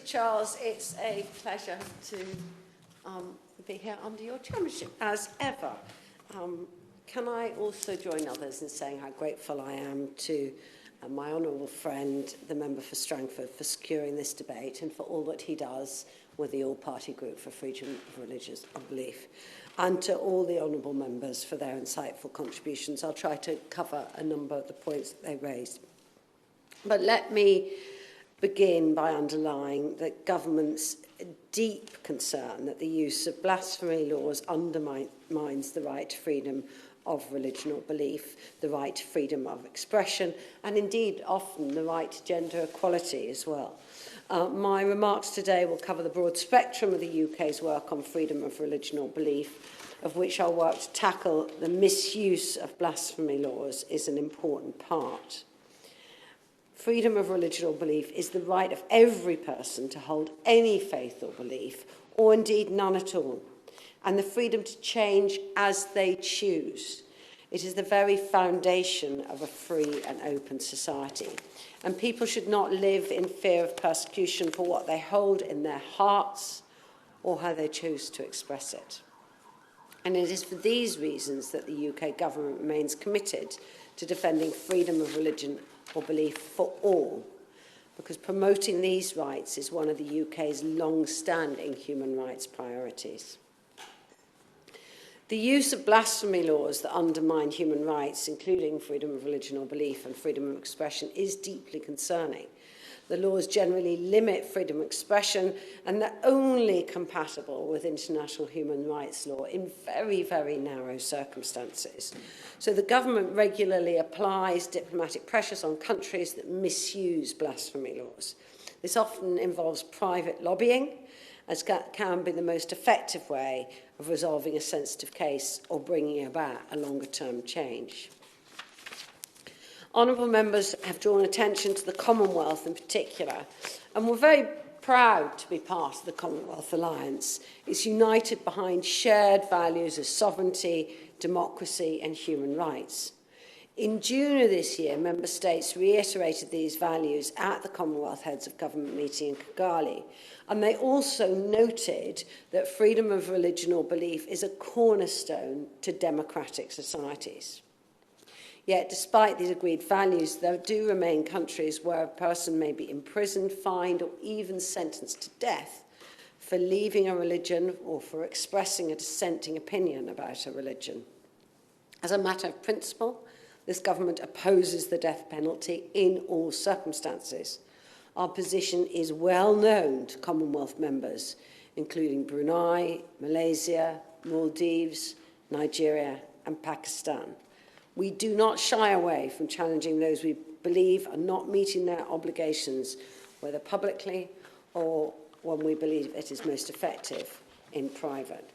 Charles, it's a pleasure to be here under your chairmanship, as ever. Can I also join others in saying how grateful I am to my honourable friend, the member for Strangford, for securing this debate and for all that he does with the All-Party Group for Freedom of Religious Belief, and to all the honourable members for their insightful contributions. I'll try to cover a number of the points that they raised. But let me begin by underlining that government's deep concern that the use of blasphemy laws undermines the right to freedom of religion or belief, the right to freedom of expression, and indeed often the right to gender equality as well. My remarks today will cover the broad spectrum of the UK's work on freedom of religion or belief, of which our work to tackle the misuse of blasphemy laws is an important part. Freedom of religion or belief is the right of every person to hold any faith or belief, or indeed none at all, and the freedom to change as they choose. It is the very foundation of a free and open society. And people should not live in fear of persecution for what they hold in their hearts or how they choose to express it. And it is for these reasons that the UK government remains committed to defending freedom of religion or belief for all, because promoting these rights is one of the UK's long-standing human rights priorities. The use of blasphemy laws that undermine human rights, including freedom of religion or belief and freedom of expression, is deeply concerning. The laws generally limit freedom of expression, and they're only compatible with international human rights law in very, very narrow circumstances. So the government regularly applies diplomatic pressures on countries that misuse blasphemy laws. This often involves private lobbying, as can be the most effective way of resolving a sensitive case or bringing about a longer-term change. Honourable members have drawn attention to the Commonwealth in particular, and we're very proud to be part of the Commonwealth Alliance. It's united behind shared values of sovereignty, democracy and human rights. In June of this year, Member States reiterated these values at the Commonwealth Heads of Government meeting in Kigali, and they also noted that freedom of religion or belief is a cornerstone to democratic societies. Yet, despite these agreed values, there do remain countries where a person may be imprisoned, fined, or even sentenced to death for leaving a religion or for expressing a dissenting opinion about a religion. As a matter of principle, this government opposes the death penalty in all circumstances. Our position is well known to Commonwealth members, including Brunei, Malaysia, Maldives, Nigeria, and Pakistan. We do not shy away from challenging those we believe are not meeting their obligations, whether publicly or when we believe it is most effective in private.